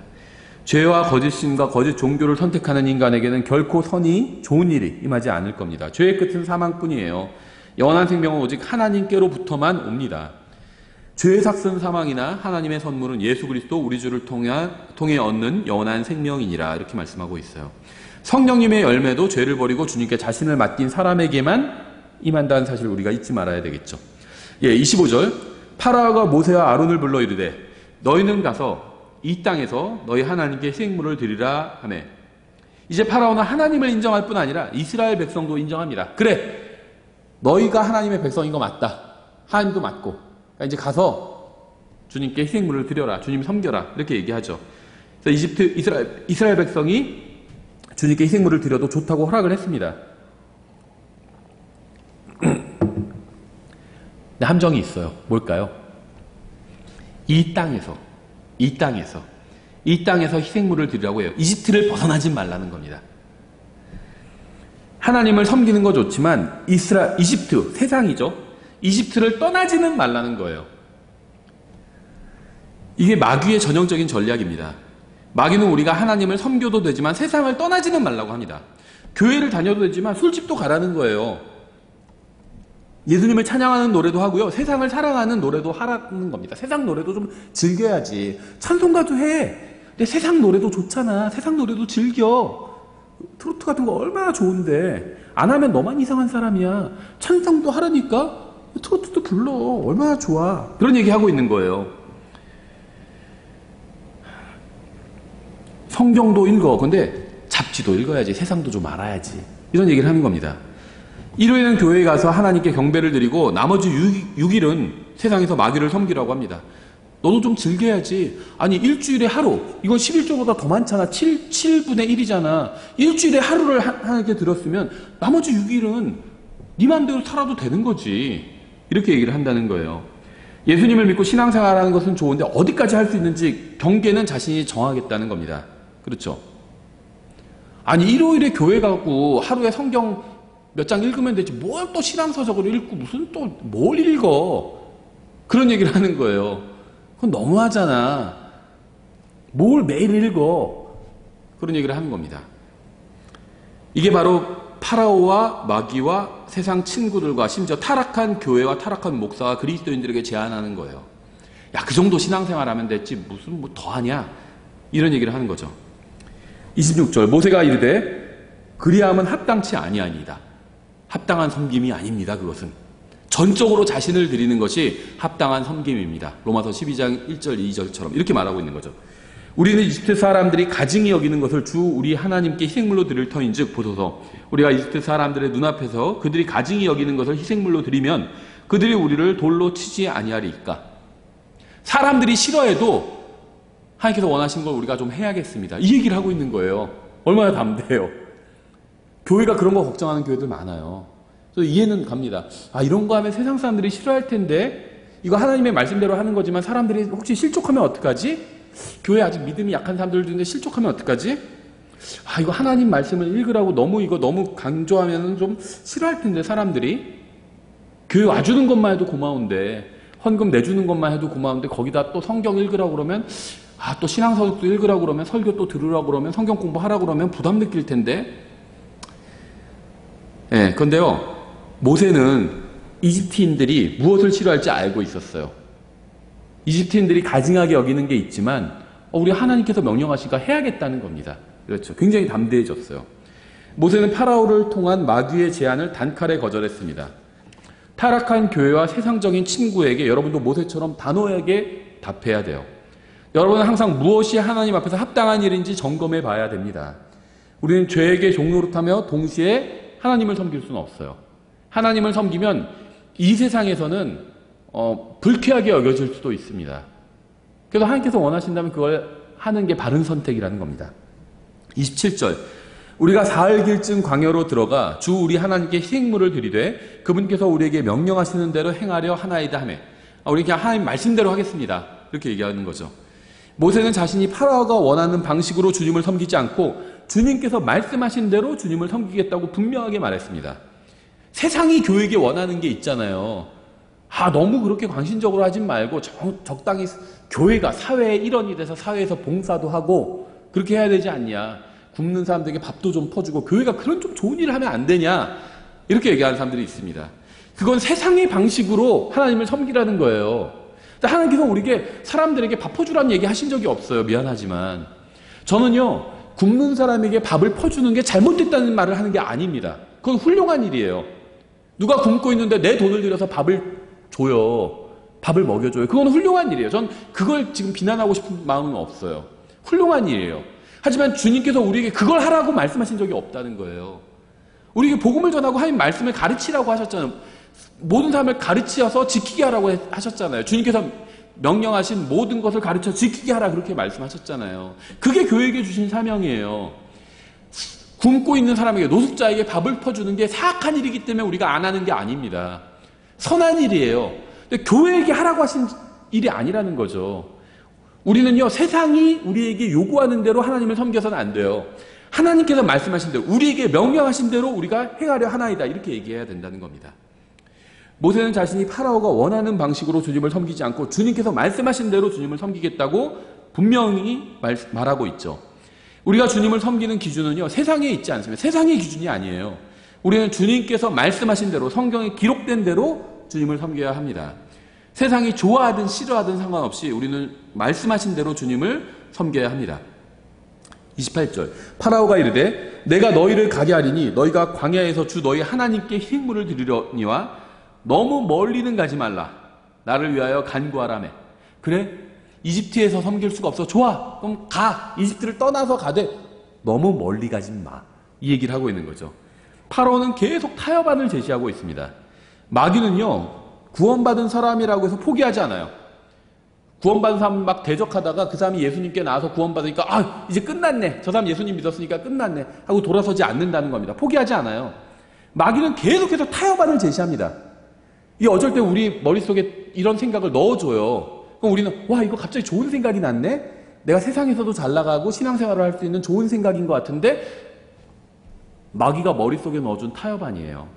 죄와 거짓심과 거짓 종교를 선택하는 인간에게는 결코 선이 좋은 일이 임하지 않을 겁니다. 죄의 끝은 사망뿐이에요. 영원한 생명은 오직 하나님께로부터만 옵니다. 죄의 삭선 사망이나 하나님의 선물은 예수 그리스도 우리 주를 통해 얻는 영원한 생명이니라 이렇게 말씀하고 있어요. 성령님의 열매도 죄를 버리고 주님께 자신을 맡긴 사람에게만 임한다는 사실을 우리가 잊지 말아야 되겠죠. 25절 파라오가 모세와 아론을 불러 이르되 너희는 가서 이 땅에서 너희 하나님께 희생물을 드리라 하매, 이제 파라오는 하나님을 인정할 뿐 아니라 이스라엘 백성도 인정합니다. 그래, 너희가 하나님의 백성인 거 맞다. 하나님도 맞고, 그러니까 이제 가서 주님께 희생물을 드려라, 주님 섬겨라 이렇게 얘기하죠. 그래서 이스라엘 백성이 주님께 희생물을 드려도 좋다고 허락을 했습니다. 근데 함정이 있어요. 뭘까요? 이 땅에서 희생물을 드리라고 해요. 이집트를 벗어나지 말라는 겁니다. 하나님을 섬기는 거 좋지만 이집트, 세상이죠. 이집트를 떠나지는 말라는 거예요. 이게 마귀의 전형적인 전략입니다. 마귀는 우리가 하나님을 섬겨도 되지만 세상을 떠나지는 말라고 합니다. 교회를 다녀도 되지만 술집도 가라는 거예요. 예수님을 찬양하는 노래도 하고요. 세상을 사랑하는 노래도 하라는 겁니다. 세상 노래도 좀 즐겨야지. 찬송가도 해. 근데 세상 노래도 좋잖아. 세상 노래도 즐겨. 트로트 같은 거 얼마나 좋은데. 안 하면 너만 이상한 사람이야. 찬송도 하라니까 트로트도 불러. 얼마나 좋아. 그런 얘기하고 있는 거예요. 성경도 읽어. 근데 잡지도 읽어야지. 세상도 좀 알아야지. 이런 얘기를 하는 겁니다. 일요일은 교회에 가서 하나님께 경배를 드리고 나머지 6일은 세상에서 마귀를 섬기라고 합니다. 너도 좀 즐겨야지. 아니 일주일에 하루, 이건 11조보다 더 많잖아. 7분의 1이잖아. 일주일에 하루를 하나님께 드렸으면 나머지 6일은 네 맘대로 살아도 되는 거지. 이렇게 얘기를 한다는 거예요. 예수님을 믿고 신앙생활하는 것은 좋은데 어디까지 할 수 있는지 경계는 자신이 정하겠다는 겁니다. 그렇죠? 아니 일요일에 교회 가고 하루에 성경 몇 장 읽으면 되지 뭘 또 신앙서적으로 읽고 무슨 또 뭘 읽어. 그런 얘기를 하는 거예요. 그건 너무하잖아. 뭘 매일 읽어. 그런 얘기를 하는 겁니다. 이게 바로 파라오와 마귀와 세상 친구들과 심지어 타락한 교회와 타락한 목사가 그리스도인들에게 제안하는 거예요. 야, 그 정도 신앙생활하면 됐지 무슨 뭐 더하냐. 이런 얘기를 하는 거죠. 26절 모세가 이르되 그리함은 합당치 아니하니이다. 합당한 섬김이 아닙니다. 그것은 전적으로 자신을 드리는 것이 합당한 섬김입니다. 로마서 12장 1절 2절처럼 이렇게 말하고 있는 거죠. 우리는 이집트 사람들이 가증히 여기는 것을 주 우리 하나님께 희생물로 드릴 터인즉 보소서 우리가 이집트 사람들의 눈앞에서 그들이 가증히 여기는 것을 희생물로 드리면 그들이 우리를 돌로 치지 아니하리이까. 사람들이 싫어해도 하나님께서 원하시는 걸 우리가 좀 해야겠습니다. 이 얘기를 하고 있는 거예요. 얼마나 담대해요. 교회가 그런 거 걱정하는 교회들 많아요. 그래서 이해는 갑니다. 아, 이런 거 하면 세상 사람들이 싫어할 텐데 이거 하나님의 말씀대로 하는 거지만 사람들이 혹시 실족하면 어떡하지? 교회 아직 믿음이 약한 사람들도 있는데 실족하면 어떡하지? 아, 이거 하나님 말씀을 읽으라고 너무 강조하면 좀 싫어할 텐데 사람들이. 교회 와주는 것만 해도 고마운데, 헌금 내주는 것만 해도 고마운데 거기다 또 성경 읽으라고 그러면, 아, 또 신앙서적도 읽으라고 그러면, 설교 또 들으라고 그러면, 성경 공부하라고 그러면 부담 느낄 텐데. 예, 그런데요, 모세는 이집트인들이 무엇을 싫어할지 알고 있었어요. 이집트인들이 가증하게 여기는 게 있지만 우리 하나님께서 명령하시니까 해야겠다는 겁니다. 그렇죠. 굉장히 담대해졌어요. 모세는 파라오를 통한 마귀의 제안을 단칼에 거절했습니다. 타락한 교회와 세상적인 친구에게 여러분도 모세처럼 단호하게 답해야 돼요. 여러분은 항상 무엇이 하나님 앞에서 합당한 일인지 점검해 봐야 됩니다. 우리는 죄에게 종노릇하며 동시에 하나님을 섬길 수는 없어요. 하나님을 섬기면 이 세상에서는 불쾌하게 여겨질 수도 있습니다. 그래서 하나님께서 원하신다면 그걸 하는 게 바른 선택이라는 겁니다. 27절, 우리가 사흘길쯤 광야로 들어가 주 우리 하나님께 희생물을 드리되 그분께서 우리에게 명령하시는 대로 행하려 하나이다 하매, 우리 그냥 하나님 말씀대로 하겠습니다. 이렇게 얘기하는 거죠. 모세는 자신이 파라오가 원하는 방식으로 주님을 섬기지 않고 주님께서 말씀하신 대로 주님을 섬기겠다고 분명하게 말했습니다. 세상이 교회에게 원하는 게 있잖아요. 아, 너무 그렇게 광신적으로 하진 말고 적당히 교회가 사회의 일원이 돼서 사회에서 봉사도 하고 그렇게 해야 되지 않냐. 굶는 사람들에게 밥도 좀 퍼주고 교회가 그런 좀 좋은 일을 하면 안 되냐. 이렇게 얘기하는 사람들이 있습니다. 그건 세상의 방식으로 하나님을 섬기라는 거예요. 하나님께서 우리에게 사람들에게 밥 퍼주라는 얘기 하신 적이 없어요. 미안하지만. 저는요, 굶는 사람에게 밥을 퍼주는 게 잘못됐다는 말을 하는 게 아닙니다. 그건 훌륭한 일이에요. 누가 굶고 있는데 내 돈을 들여서 밥을 줘요. 밥을 먹여줘요. 그건 훌륭한 일이에요. 전 그걸 지금 비난하고 싶은 마음은 없어요. 훌륭한 일이에요. 하지만 주님께서 우리에게 그걸 하라고 말씀하신 적이 없다는 거예요. 우리에게 복음을 전하고 하나님 말씀을 가르치라고 하셨잖아요. 모든 사람을 가르치어서 지키게 하라고 하셨잖아요. 주님께서 명령하신 모든 것을 가르쳐 지키게 하라 그렇게 말씀하셨잖아요. 그게 교회에게 주신 사명이에요. 굶고 있는 사람에게, 노숙자에게 밥을 퍼주는 게 사악한 일이기 때문에 우리가 안 하는 게 아닙니다. 선한 일이에요. 근데 교회에게 하라고 하신 일이 아니라는 거죠. 우리는요, 세상이 우리에게 요구하는 대로 하나님을 섬겨서는 안 돼요. 하나님께서 말씀하신 대로, 우리에게 명령하신 대로 우리가 행하려 하나이다. 이렇게 얘기해야 된다는 겁니다. 모세는 자신이 파라오가 원하는 방식으로 주님을 섬기지 않고 주님께서 말씀하신 대로 주님을 섬기겠다고 분명히 말하고 있죠. 우리가 주님을 섬기는 기준은요, 세상에 있지 않습니다. 세상의 기준이 아니에요. 우리는 주님께서 말씀하신 대로, 성경에 기록된 대로 주님을 섬겨야 합니다. 세상이 좋아하든 싫어하든 상관없이 우리는 말씀하신 대로 주님을 섬겨야 합니다. 28절, 파라오가 이르되 내가 너희를 가게 하리니 너희가 광야에서 주 너희 하나님께 희생물을 드리려니와 너무 멀리는 가지 말라. 나를 위하여 간구하라매. 그래? 이집트에서 섬길 수가 없어. 좋아. 그럼 가. 이집트를 떠나서 가되 너무 멀리 가지 마. 이 얘기를 하고 있는 거죠. 파라오는 계속 타협안을 제시하고 있습니다. 마귀는요, 구원받은 사람이라고 해서 포기하지 않아요. 구원받은 사람 막 대적하다가 그 사람이 예수님께 나와서 구원받으니까 아, 이제 끝났네. 저 사람 예수님 믿었으니까 끝났네. 하고 돌아서지 않는다는 겁니다. 포기하지 않아요. 마귀는 계속해서 타협안을 제시합니다. 이 어쩔 때 우리 머릿속에 이런 생각을 넣어줘요. 그럼 우리는 와, 이거 갑자기 좋은 생각이 났네? 내가 세상에서도 잘 나가고 신앙생활을 할 수 있는 좋은 생각인 것 같은데 마귀가 머릿속에 넣어준 타협안이에요.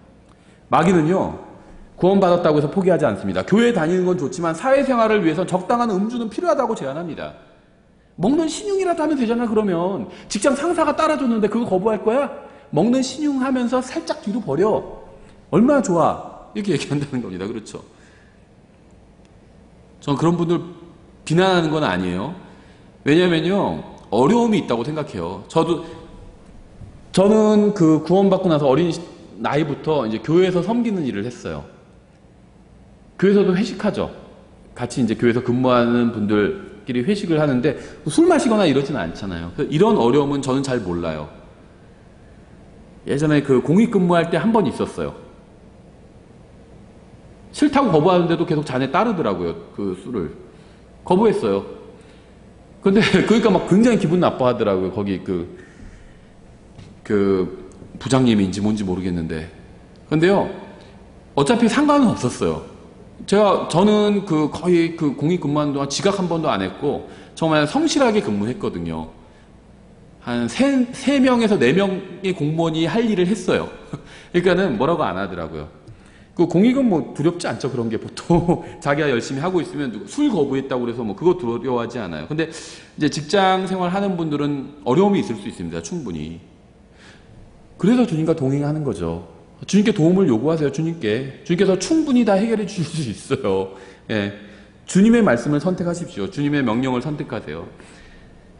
마귀는요, 구원받았다고 해서 포기하지 않습니다. 교회 다니는 건 좋지만 사회생활을 위해서 적당한 음주는 필요하다고 제안합니다. 먹는 신용이라도 하면 되잖아. 그러면 직장 상사가 따라줬는데 그거 거부할 거야? 먹는 신용하면서 살짝 뒤로 버려. 얼마나 좋아. 이렇게 얘기한다는 겁니다. 그렇죠? 전 그런 분들 비난하는 건 아니에요. 왜냐면요, 어려움이 있다고 생각해요. 저는 그 구원받고 나서 어린 나이부터 이제 교회에서 섬기는 일을 했어요. 교회에서도 회식하죠. 같이 이제 교회에서 근무하는 분들끼리 회식을 하는데 술 마시거나 이러지는 않잖아요. 이런 어려움은 저는 잘 몰라요. 예전에 그 공익 근무할 때 한 번 있었어요. 싫다고 거부하는데도 계속 잔에 따르더라고요. 그 술을. 거부했어요. 근데 그러니까 막 굉장히 기분 나빠하더라고요. 거기 그 부장님인지 뭔지 모르겠는데. 근데요, 어차피 상관은 없었어요. 저는 거의 공익 근무하는 동안 지각 한 번도 안 했고, 정말 성실하게 근무했거든요. 한 3명에서 4명의 공무원이 할 일을 했어요. 그러니까는 뭐라고 안 하더라고요. 그 공익은 뭐 두렵지 않죠. 그런 게 보통 자기가 열심히 하고 있으면 술 거부했다고 그래서 뭐 그거 두려워하지 않아요. 근데 이제 직장 생활 하는 분들은 어려움이 있을 수 있습니다. 충분히. 그래서 주님과 동행하는 거죠. 주님께 도움을 요구하세요. 주님께서 충분히 다 해결해 주실 수 있어요. 예. 주님의 말씀을 선택하십시오. 주님의 명령을 선택하세요.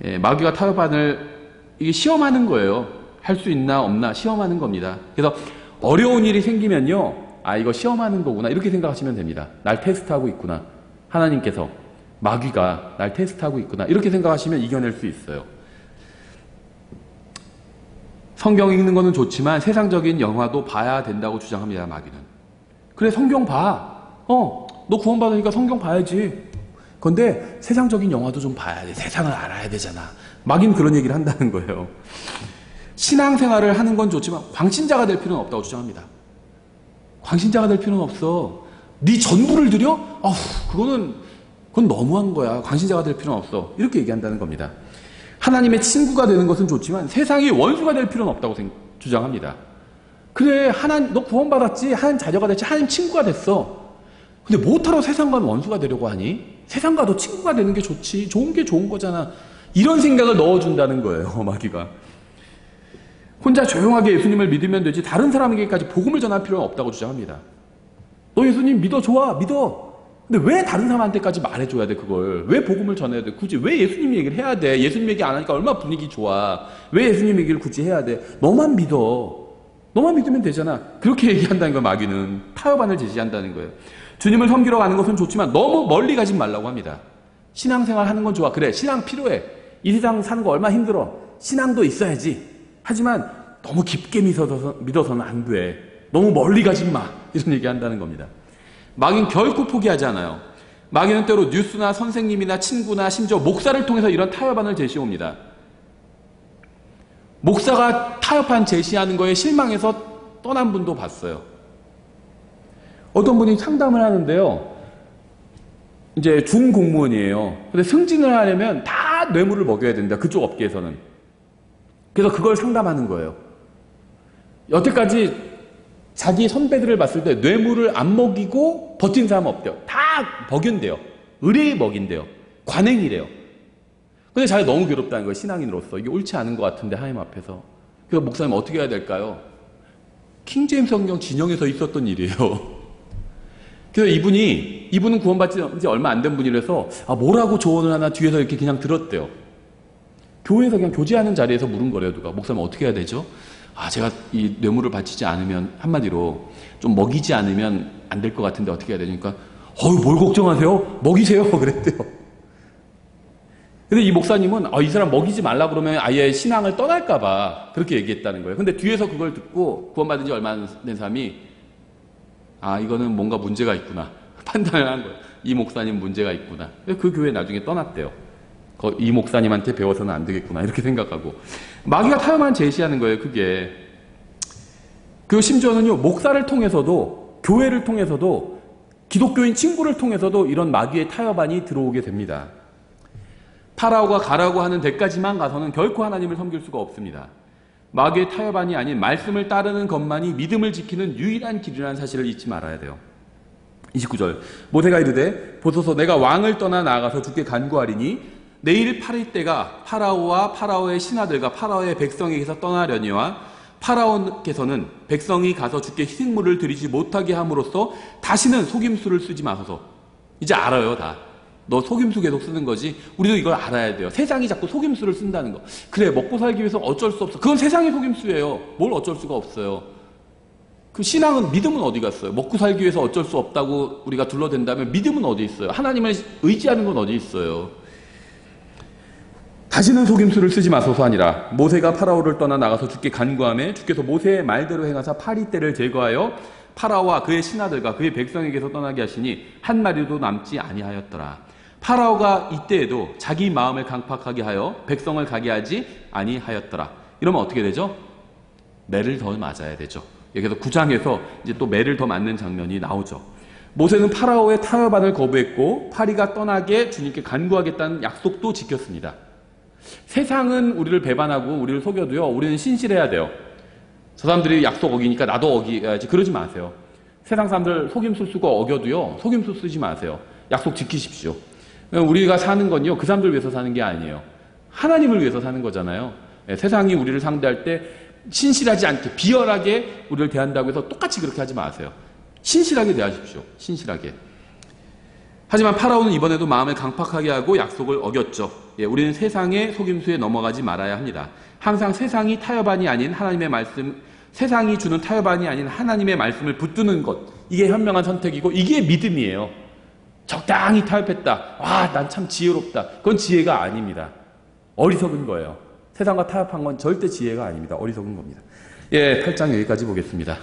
예. 마귀가 타협안을 이게 시험하는 거예요. 할 수 있나 없나 시험하는 겁니다. 그래서 어려운 일이 생기면요, 아, 이거 시험하는 거구나, 이렇게 생각하시면 됩니다. 날 테스트하고 있구나. 하나님께서, 마귀가 날 테스트하고 있구나, 이렇게 생각하시면 이겨낼 수 있어요. 성경 읽는 거는 좋지만 세상적인 영화도 봐야 된다고 주장합니다. 마귀는. 그래, 성경 봐. 너 구원받으니까 성경 봐야지. 그런데 세상적인 영화도 좀 봐야 돼. 세상을 알아야 되잖아. 마귀는 그런 얘기를 한다는 거예요. 신앙생활을 하는 건 좋지만 광신자가 될 필요는 없다고 주장합니다. 광신자가 될 필요는 없어. 네 전부를 드려? 그건 너무한 거야. 광신자가 될 필요는 없어. 이렇게 얘기한다는 겁니다. 하나님의 친구가 되는 것은 좋지만 세상의 원수가 될 필요는 없다고 주장합니다. 그래, 너 구원받았지. 하나님 자녀가 됐지. 하나님 친구가 됐어. 근데 뭐하러 세상과는 원수가 되려고 하니? 세상과도 친구가 되는 게 좋지. 좋은 게 좋은 거잖아. 이런 생각을 넣어준다는 거예요. 마귀가. 혼자 조용하게 예수님을 믿으면 되지 다른 사람에게까지 복음을 전할 필요는 없다고 주장합니다. 너 예수님 믿어. 좋아. 믿어. 근데 왜 다른 사람한테까지 말해줘야 돼, 그걸? 왜 복음을 전해야 돼? 굳이 왜 예수님 얘기를 해야 돼? 예수님 얘기 안 하니까 얼마나 분위기 좋아. 왜 예수님 얘기를 굳이 해야 돼? 너만 믿어. 너만 믿으면 되잖아. 그렇게 얘기한다는 거예요. 마귀는. 타협안을 제시한다는 거예요. 주님을 섬기러 가는 것은 좋지만 너무 멀리 가지 말라고 합니다. 신앙생활 하는 건 좋아. 그래, 신앙 필요해. 이 세상 사는 거 얼마나 힘들어. 신앙도 있어야지. 하지만 너무 깊게 믿어서는 안 돼. 너무 멀리 가지 마. 이런 얘기 한다는 겁니다. 마귀는 결코 포기하지 않아요. 마귀는 때로 뉴스나 선생님이나 친구나 심지어 목사를 통해서 이런 타협안을 제시해옵니다. 목사가 타협안 제시하는 거에 실망해서 떠난 분도 봤어요. 어떤 분이 상담을 하는데요, 이제 중공무원이에요. 근데 승진을 하려면 다 뇌물을 먹여야 된다. 그쪽 업계에서는. 그래서 그걸 상담하는 거예요. 여태까지 자기 선배들을 봤을 때 뇌물을 안 먹이고 버틴 사람 없대요. 다 먹인대요. 의뢰 먹인대요. 관행이래요. 근데 자기가 너무 괴롭다는 거예요. 신앙인으로서. 이게 옳지 않은 것 같은데 하나님 앞에서. 그래서 목사님 어떻게 해야 될까요? 킹제임스 성경 진영에서 있었던 일이에요. 그래서 이분은 구원받지 이제 얼마 안 된 분이라서 뭐라고 조언을 하나 뒤에서 이렇게 그냥 들었대요. 교회에서 그냥 교제하는 자리에서 물은 거래요. 누가. 목사님 어떻게 해야 되죠? 제가 이 뇌물을 바치지 않으면, 한마디로 좀 먹이지 않으면 안 될 것 같은데 어떻게 해야 되니까, 뭘 걱정하세요? 먹이세요. 그랬대요. 근데 이 목사님은 이 사람 먹이지 말라 그러면 아예 신앙을 떠날까봐 그렇게 얘기했다는 거예요. 근데 뒤에서 그걸 듣고 구원받은 지 얼마 안 된 사람이 이거는 뭔가 문제가 있구나 판단을 한 거예요. 이 목사님 문제가 있구나. 그 교회 나중에 떠났대요. 이 목사님한테 배워서는 안 되겠구나 이렇게 생각하고. 마귀가 타협안 제시하는 거예요. 그게. 심지어는요, 목사를 통해서도, 교회를 통해서도, 기독교인 친구를 통해서도 이런 마귀의 타협안이 들어오게 됩니다. 파라오가 가라고 하는 데까지만 가서는 결코 하나님을 섬길 수가 없습니다. 마귀의 타협안이 아닌 말씀을 따르는 것만이 믿음을 지키는 유일한 길이라는 사실을 잊지 말아야 돼요. 29절. 모세가 이르되 보소서 내가 왕을 떠나 나아가서 주께 간구하리니 내일 8일 때가 파라오와 파라오의 신하들과 파라오의 백성에게서 떠나려니와 파라오께서는 백성이 가서 주께 희생물을 드리지 못하게 함으로써 다시는 속임수를 쓰지 마소서. 이제 알아요, 다. 너 속임수 계속 쓰는 거지. 우리도 이걸 알아야 돼요. 세상이 자꾸 속임수를 쓴다는 거. 그래, 먹고 살기 위해서 어쩔 수 없어. 그건 세상의 속임수예요. 뭘 어쩔 수가 없어요. 신앙은, 믿음은 어디 갔어요? 먹고 살기 위해서 어쩔 수 없다고 우리가 둘러댄다면 믿음은 어디 있어요? 하나님을 의지하는 건 어디 있어요? 다시는 속임수를 쓰지 마소서 하니라. 모세가 파라오를 떠나 나가서 주께 간구하매 주께서 모세의 말대로 행하사 파리떼를 제거하여 파라오와 그의 신하들과 그의 백성에게서 떠나게 하시니 한 마리도 남지 아니하였더라. 파라오가 이때에도 자기 마음을 강팍하게 하여 백성을 가게 하지 아니하였더라. 이러면 어떻게 되죠? 매를 더 맞아야 되죠. 그래서 9장에서 이제 또 매를 더 맞는 장면이 나오죠. 모세는 파라오의 타협안을 거부했고 파리가 떠나게 주님께 간구하겠다는 약속도 지켰습니다. 세상은 우리를 배반하고 우리를 속여도요, 우리는 신실해야 돼요. 저 사람들이 약속 어기니까 나도 어기야지, 그러지 마세요. 세상 사람들 속임수 쓰고 어겨도요, 속임수 쓰지 마세요. 약속 지키십시오. 우리가 사는 건요, 그 사람들 위해서 사는 게 아니에요. 하나님을 위해서 사는 거잖아요. 세상이 우리를 상대할 때 신실하지 않게, 비열하게 우리를 대한다고 해서 똑같이 그렇게 하지 마세요. 신실하게 대하십시오. 신실하게. 하지만 파라오는 이번에도 마음을 강팍하게 하고 약속을 어겼죠. 우리는 세상의 속임수에 넘어가지 말아야 합니다. 항상 세상이 타협안이 아닌 하나님의 말씀, 세상이 주는 타협안이 아닌 하나님의 말씀을 붙드는 것, 이게 현명한 선택이고 이게 믿음이에요. 적당히 타협했다. 와, 난 참 지혜롭다. 그건 지혜가 아닙니다. 어리석은 거예요. 세상과 타협한 건 절대 지혜가 아닙니다. 어리석은 겁니다. 8장 여기까지 보겠습니다.